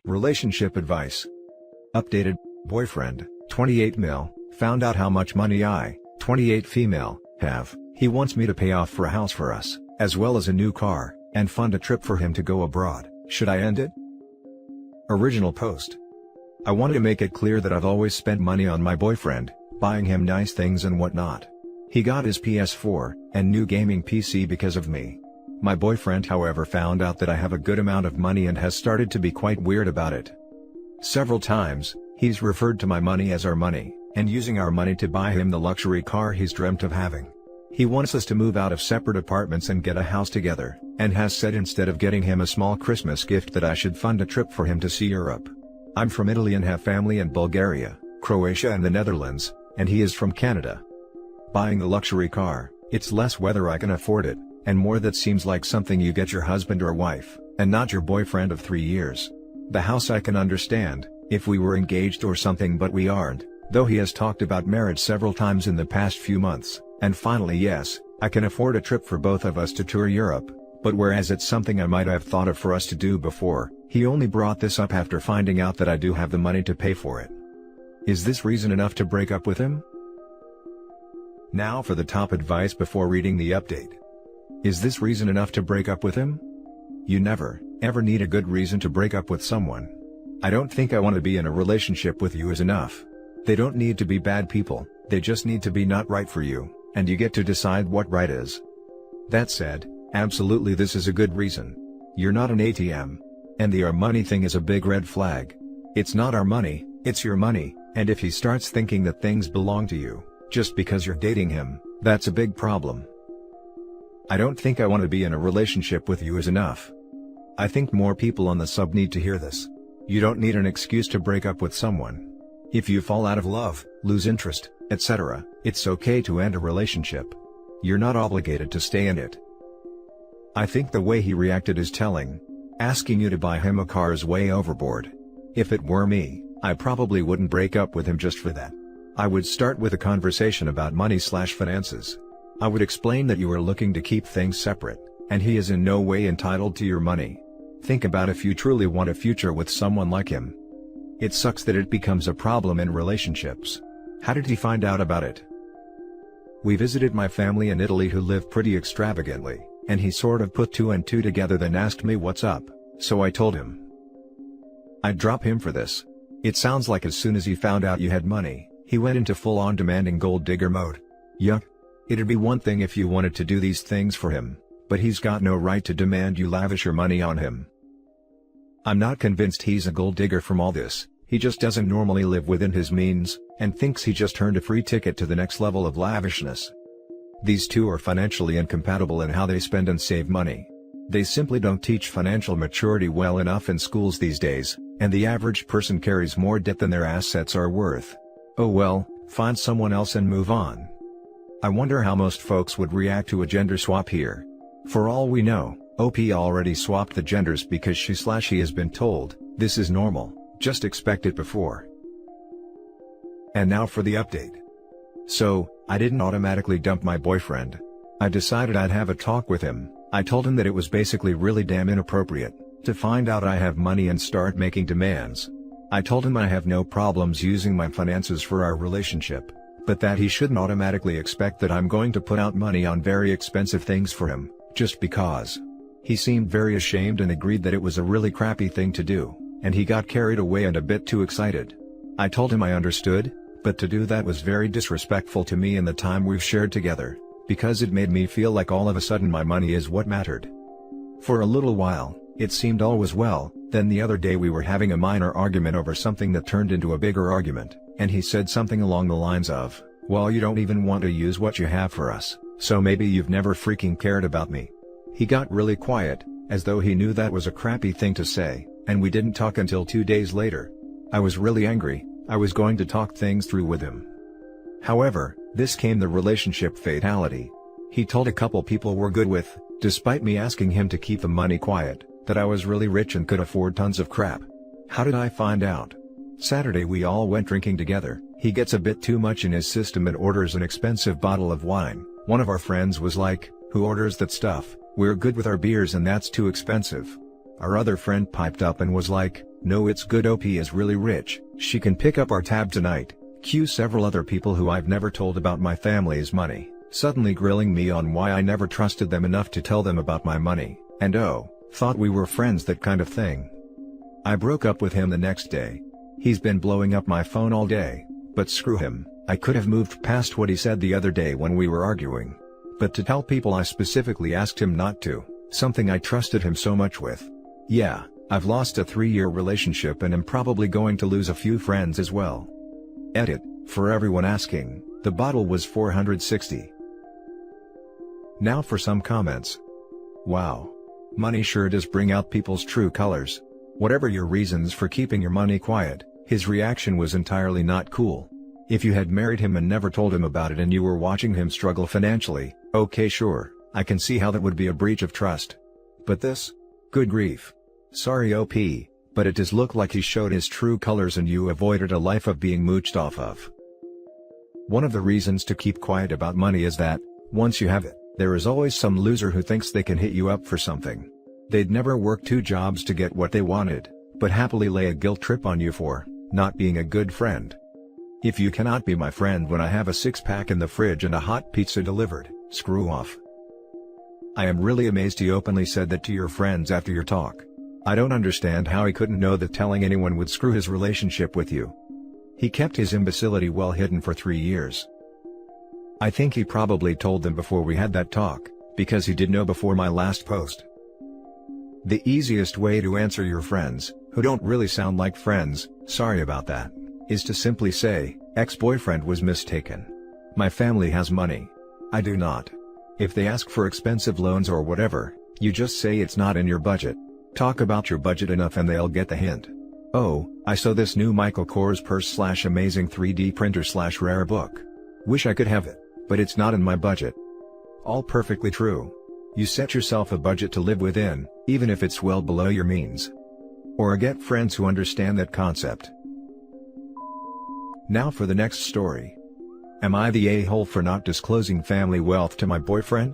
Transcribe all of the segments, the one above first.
Relationship advice. Updated. Boyfriend, 28 male, found out how much money I, 28 female, have. He wants me to pay off for a house for us, as well as a new car, and fund a trip for him to go abroad. Should I end it? Original post. I wanted to make it clear that I've always spent money on my boyfriend, buying him nice things and whatnot. He got his PS4 and new gaming PC because of me. My boyfriend, however, found out that I have a good amount of money and has started to be quite weird about it. Several times, he's referred to my money as our money, and using our money to buy him the luxury car he's dreamt of having. He wants us to move out of separate apartments and get a house together, and has said instead of getting him a small Christmas gift that I should fund a trip for him to see Europe. I'm from Italy and have family in Bulgaria, Croatia and the Netherlands, and he is from Canada. Buying the luxury car, it's less whether I can afford it, and more that seems like something you get your husband or wife, and not your boyfriend of 3 years. The house I can understand, if we were engaged or something, but we aren't, though he has talked about marriage several times in the past few months, and finally yes, I can afford a trip for both of us to tour Europe, but whereas it's something I might have thought of for us to do before, he only brought this up after finding out that I do have the money to pay for it. Is this reason enough to break up with him? Now for the top advice before reading the update. Is this reason enough to break up with him? You never, ever need a good reason to break up with someone. I don't think I want to be in a relationship with you is enough. They don't need to be bad people, they just need to be not right for you, and you get to decide what right is. That said, absolutely this is a good reason. You're not an ATM. And the our money thing is a big red flag. It's not our money, it's your money, and if he starts thinking that things belong to you, just because you're dating him, that's a big problem. I don't think I want to be in a relationship with you is enough. I think more people on the sub need to hear this. You don't need an excuse to break up with someone. If you fall out of love, lose interest, etc., it's okay to end a relationship. You're not obligated to stay in it. I think the way he reacted is telling. Asking you to buy him a car is way overboard. If it were me, I probably wouldn't break up with him just for that. I would start with a conversation about money/finances. I would explain that you are looking to keep things separate, and he is in no way entitled to your money. Think about if you truly want a future with someone like him. It sucks that it becomes a problem in relationships. How did he find out about it? We visited my family in Italy who live pretty extravagantly, and he sort of put two and two together, then asked me what's up, so I told him I'd drop him for this. It sounds like as soon as he found out you had money, he went into full-on demanding gold digger mode. Yuck. It'd be one thing if you wanted to do these things for him, but he's got no right to demand you lavish your money on him. I'm not convinced he's a gold digger from all this. He just doesn't normally live within his means, and thinks he just earned a free ticket to the next level of lavishness. These two are financially incompatible in how they spend and save money. They simply don't teach financial maturity well enough in schools these days, and the average person carries more debt than their assets are worth. Oh well, find someone else and move on. I wonder how most folks would react to a gender swap here. For all we know, OP already swapped the genders because she/he has been told, this is normal, just expect it before. And now for the update. So, I didn't automatically dump my boyfriend. I decided I'd have a talk with him. I told him that it was basically really damn inappropriate to find out I have money and start making demands. I told him I have no problems using my finances for our relationship, but that he shouldn't automatically expect that I'm going to put out money on very expensive things for him, just because. He seemed very ashamed and agreed that it was a really crappy thing to do, and he got carried away and a bit too excited. I told him I understood, but to do that was very disrespectful to me and the time we've shared together, because it made me feel like all of a sudden my money is what mattered. For a little while, it seemed all was well, then the other day we were having a minor argument over something that turned into a bigger argument, and he said something along the lines of, well, you don't even want to use what you have for us, so maybe you've never freaking cared about me. He got really quiet, as though he knew that was a crappy thing to say, and we didn't talk until 2 days later. I was really angry. I was going to talk things through with him. However, this came the relationship fatality. He told a couple people we're good with, despite me asking him to keep the money quiet, that I was really rich and could afford tons of crap. How did I find out? Saturday we all went drinking together. He gets a bit too much in his system and orders an expensive bottle of wine. One of our friends was like, who orders that stuff? We're good with our beers and that's too expensive. Our other friend piped up and was like, No, it's good. OP is really rich, she can pick up our tab tonight. Q several other people who I've never told about my family's money, suddenly grilling me on why I never trusted them enough to tell them about my money, and oh, thought we were friends, that kind of thing. I broke up with him the next day. He's been blowing up my phone all day, but screw him, I could have moved past what he said the other day when we were arguing. But to tell people I specifically asked him not to, something I trusted him so much with. Yeah, I've lost a 3-year relationship and am probably going to lose a few friends as well. Edit, for everyone asking, the bottle was 460. Now for some comments. Wow. Money sure does bring out people's true colors. Whatever your reasons for keeping your money quiet, his reaction was entirely not cool. If you had married him and never told him about it and you were watching him struggle financially, okay, sure, I can see how that would be a breach of trust. But this? Good grief. Sorry OP, but it does look like he showed his true colors and you avoided a life of being mooched off of. One of the reasons to keep quiet about money is that, once you have it, there is always some loser who thinks they can hit you up for something. They'd never work 2 jobs to get what they wanted, but happily lay a guilt trip on you for not being a good friend. If you cannot be my friend when I have a 6-pack in the fridge and a hot pizza delivered, screw off. I am really amazed he openly said that to your friends after your talk. I don't understand how he couldn't know that telling anyone would screw his relationship with you. He kept his imbecility well hidden for 3 years. I think he probably told them before we had that talk, because he did know before my last post. The easiest way to answer your friends, who don't really sound like friends, sorry about that, is to simply say, ex-boyfriend was mistaken. My family has money. I do not. If they ask for expensive loans or whatever, you just say it's not in your budget. Talk about your budget enough and they'll get the hint. Oh, I saw this new Michael Kors purse / amazing 3D printer / rare book. Wish I could have it, but it's not in my budget. All perfectly true. You set yourself a budget to live within, even if it's well below your means. Or get friends who understand that concept. Now for the next story. Am I the a-hole for not disclosing family wealth to my boyfriend?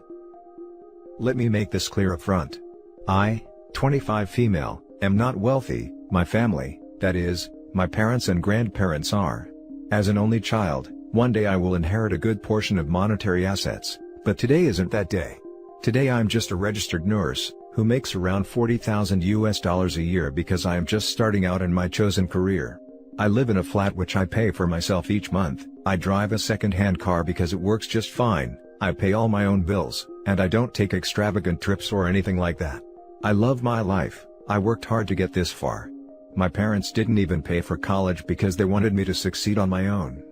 Let me make this clear up front. I, 25 female, am not wealthy. My family, that is, my parents and grandparents are. As an only child, one day I will inherit a good portion of monetary assets, but today isn't that day. Today I'm just a registered nurse, who makes around $40,000 a year because I am just starting out in my chosen career. I live in a flat which I pay for myself each month, I drive a second-hand car because it works just fine, I pay all my own bills, and I don't take extravagant trips or anything like that. I love my life, I worked hard to get this far. My parents didn't even pay for college because they wanted me to succeed on my own.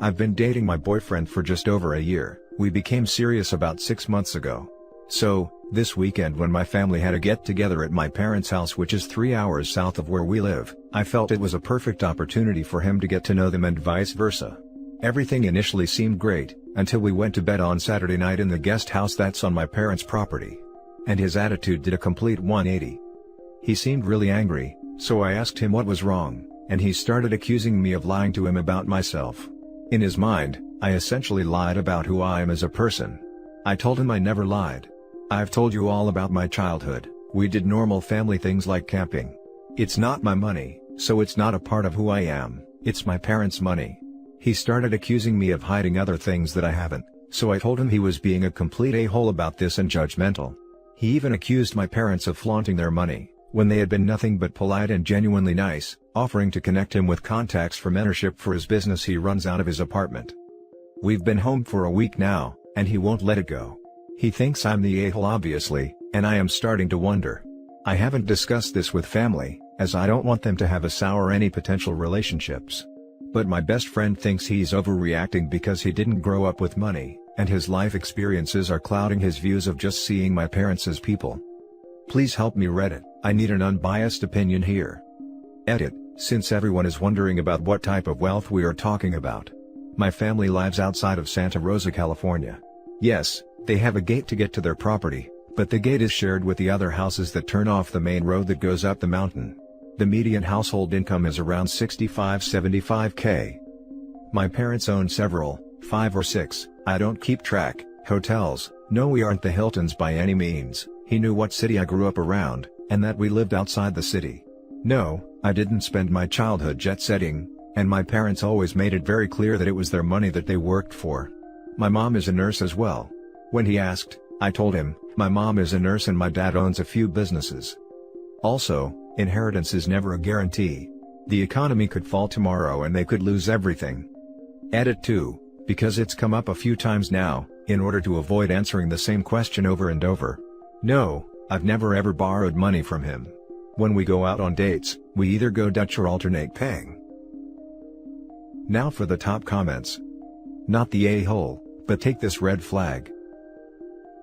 I've been dating my boyfriend for just over a year, we became serious about 6 months ago. So, this weekend when my family had a get-together at my parents' house which is 3 hours south of where we live, I felt it was a perfect opportunity for him to get to know them and vice versa. Everything initially seemed great, until we went to bed on Saturday night in the guest house that's on my parents' property. And his attitude did a complete 180. He seemed really angry, so I asked him what was wrong, and he started accusing me of lying to him about myself. In his mind, I essentially lied about who I am as a person. I told him I never lied. I've told you all about my childhood, we did normal family things like camping. It's not my money, so it's not a part of who I am, it's my parents' money. He started accusing me of hiding other things that I haven't, so I told him he was being a complete a-hole about this and judgmental. He even accused my parents of flaunting their money, when they had been nothing but polite and genuinely nice, offering to connect him with contacts for mentorship for his business he runs out of his apartment. We've been home for a week now, and he won't let it go. He thinks I'm the a-hole obviously, and I am starting to wonder. I haven't discussed this with family, as I don't want them to have a sour any potential relationships. But my best friend thinks he's overreacting because he didn't grow up with money, and his life experiences are clouding his views of just seeing my parents as people. Please help me Reddit, I need an unbiased opinion here. Edit, since everyone is wondering about what type of wealth we are talking about. My family lives outside of Santa Rosa, California. Yes, they have a gate to get to their property, but the gate is shared with the other houses that turn off the main road that goes up the mountain. The median household income is around $65–75K. My parents own several, 5 or 6, I don't keep track, hotels. No, we aren't the Hiltons by any means. He knew what city I grew up around, and that we lived outside the city. No, I didn't spend my childhood jet-setting, and my parents always made it very clear that it was their money that they worked for. My mom is a nurse as well. When he asked, I told him, my mom is a nurse and my dad owns a few businesses. Also, inheritance is never a guarantee. The economy could fall tomorrow and they could lose everything. Edit 2, because it's come up a few times now, in order to avoid answering the same question over and over. No, I've never ever borrowed money from him. When we go out on dates, we either go Dutch or alternate paying. Now for the top comments. Not the a-hole, but take this red flag.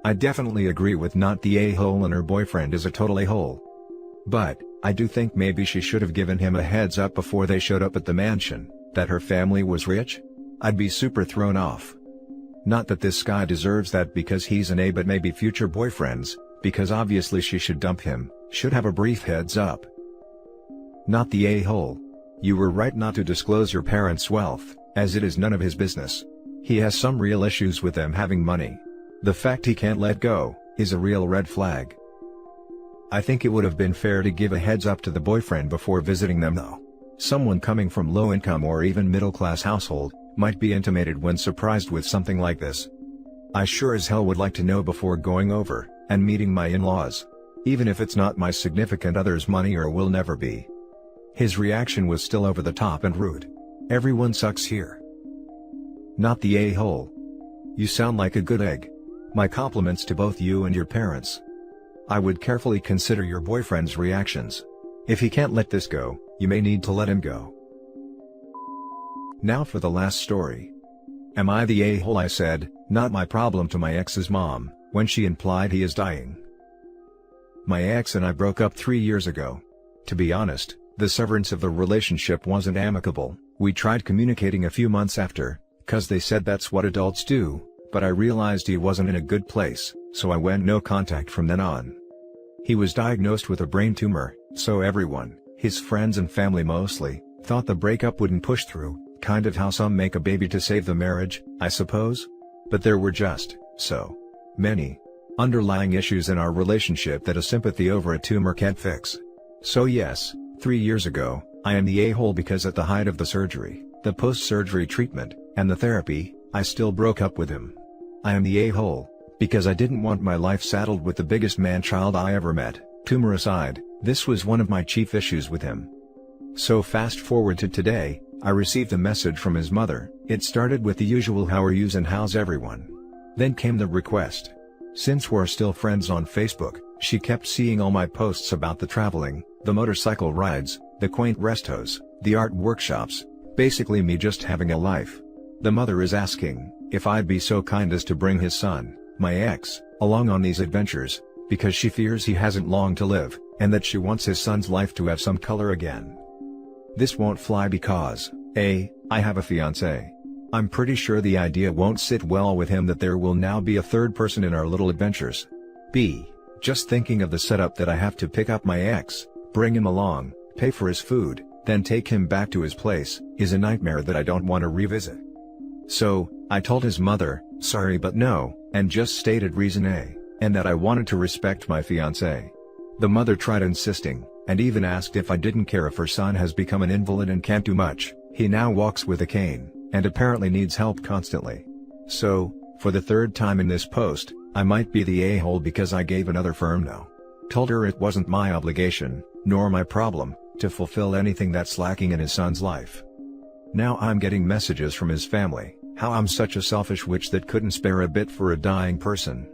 I definitely agree with not the a-hole and her boyfriend is a total a-hole. But, I do think maybe she should have given him a heads up before they showed up at the mansion, that her family was rich. I'd be super thrown off. Not that this guy deserves that because he's an A, but maybe future boyfriends, because obviously she should dump him, should have a brief heads up. Not the a-hole. You were right not to disclose your parents' wealth, as it is none of his business. He has some real issues with them having money. The fact he can't let go is a real red flag. I think it would have been fair to give a heads up to the boyfriend before visiting them though. Someone coming from low income or even middle class household might be intimidated when surprised with something like this. I sure as hell would like to know before going over and meeting my in-laws. Even if it's not my significant other's money or will never be. His reaction was still over the top and rude. Everyone sucks here. Not the a-hole. You sound like a good egg. My compliments to both you and your parents. I would carefully consider your boyfriend's reactions. If he can't let this go, you may need to let him go. Now for the last story. Am I the a-hole? I said, not my problem to my ex's mom, when she implied he is dying. My ex and I broke up 3 years ago. To be honest, the severance of the relationship wasn't amicable. We tried communicating a few months after, cause they said that's what adults do, but I realized he wasn't in a good place, so I went no contact from then on. He was diagnosed with a brain tumor, so everyone, his friends and family mostly, thought the breakup wouldn't push through, kind of how some make a baby to save the marriage, I suppose? But there were just so many underlying issues in our relationship that a sympathy over a tumor can't fix. So yes, 3 years ago, I am the a-hole because at the height of the surgery, the post-surgery treatment, and the therapy, I still broke up with him. I am the a-hole because I didn't want my life saddled with the biggest man-child I ever met. Tumor aside, this was one of my chief issues with him. So fast forward to today, I received a message from his mother. It started with the usual how are yous and how's everyone. Then came the request. Since we're still friends on Facebook, she kept seeing all my posts about the traveling, the motorcycle rides, the quaint restos, the art workshops, basically me just having a life. The mother is asking if I'd be so kind as to bring his son, my ex, along on these adventures, because she fears he hasn't long to live, and that she wants his son's life to have some color again. This won't fly because, A, I have a fiancé. I'm pretty sure the idea won't sit well with him that there will now be a third person in our little adventures. B, just thinking of the setup that I have to pick up my ex, bring him along, pay for his food, then take him back to his place, is a nightmare that I don't want to revisit. So, I told his mother, sorry but no, and just stated reason A, and that I wanted to respect my fiancé. The mother tried insisting, and even asked if I didn't care if her son has become an invalid and can't do much. He now walks with a cane, and apparently needs help constantly. So, for the third time in this post, I might be the a-hole because I gave another firm no. Told her it wasn't my obligation, nor my problem, to fulfill anything that's lacking in his son's life. Now I'm getting messages from his family, how I'm such a selfish witch that couldn't spare a bit for a dying person.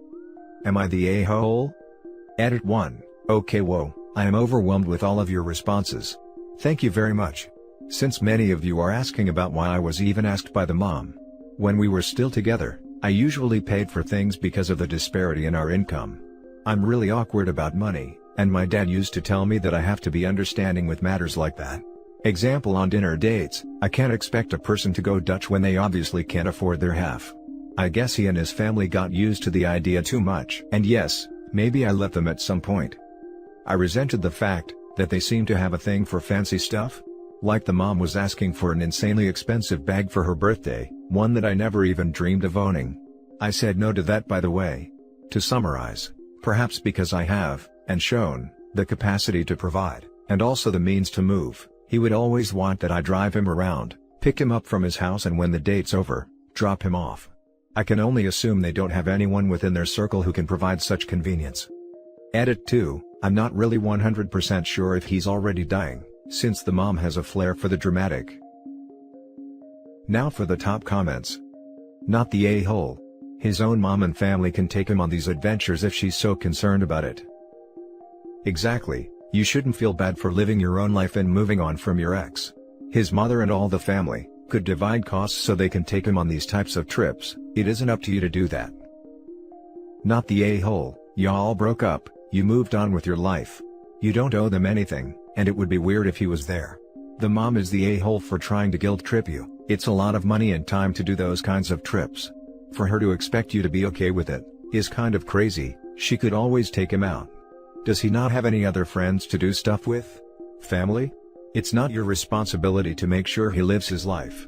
Am I the a-hole? Edit 1. Okay, whoa, I am overwhelmed with all of your responses. Thank you very much. Since many of you are asking about why I was even asked by the mom. When we were still together, I usually paid for things because of the disparity in our income. I'm really awkward about money, and my dad used to tell me that I have to be understanding with matters like that. Example, on dinner dates, I can't expect a person to go Dutch when they obviously can't afford their half. I guess he and his family got used to the idea too much, and yes, maybe I let them at some point. I resented the fact that they seemed to have a thing for fancy stuff. Like the mom was asking for an insanely expensive bag for her birthday, one that I never even dreamed of owning. I said no to that, by the way. To summarize, perhaps because I have, and shown, the capacity to provide, and also the means to move. He would always want that I drive him around, pick him up from his house, and when the date's over, drop him off. I can only assume they don't have anyone within their circle who can provide such convenience. Edit 2, I'm not really 100% sure if he's already dying, since the mom has a flair for the dramatic. Now for the top comments. Not the a-hole. His own mom and family can take him on these adventures if she's so concerned about it. Exactly, you shouldn't feel bad for living your own life and moving on from your ex. His mother and all the family could divide costs so they can take him on these types of trips. It isn't up to you to do that. Not the a-hole. Y'all broke up, you moved on with your life. You don't owe them anything, and it would be weird if he was there. The mom is the a-hole for trying to guilt trip you. It's a lot of money and time to do those kinds of trips. For her to expect you to be okay with it is kind of crazy. She could always take him out. Does he not have any other friends to do stuff with? Family? It's not your responsibility to make sure he lives his life.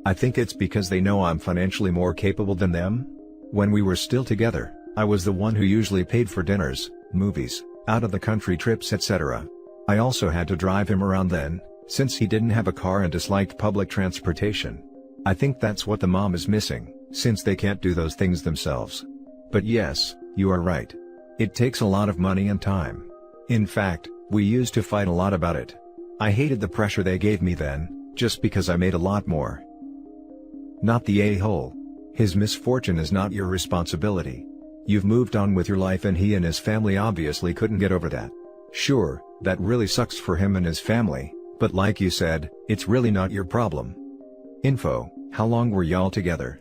I think it's because they know I'm financially more capable than them. When we were still together, I was the one who usually paid for dinners, movies, out-of-the-country trips, etc. I also had to drive him around then, since he didn't have a car and disliked public transportation. I think that's what the mom is missing, since they can't do those things themselves. But yes, you are right. It takes a lot of money and time. In fact, we used to fight a lot about it. I hated the pressure they gave me then, just because I made a lot more. Not the a-hole. His misfortune is not your responsibility. You've moved on with your life and he and his family obviously couldn't get over that. Sure, that really sucks for him and his family, but like you said, it's really not your problem. Info, how long were y'all together?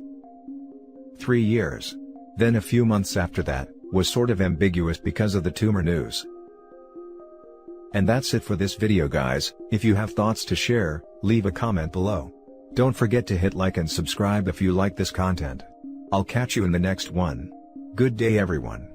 3 years. Then a few months after that, was sort of ambiguous because of the tumor news. And that's it for this video, guys. If you have thoughts to share, leave a comment below. Don't forget to hit like and subscribe if you like this content. I'll catch you in the next one. Good day, everyone.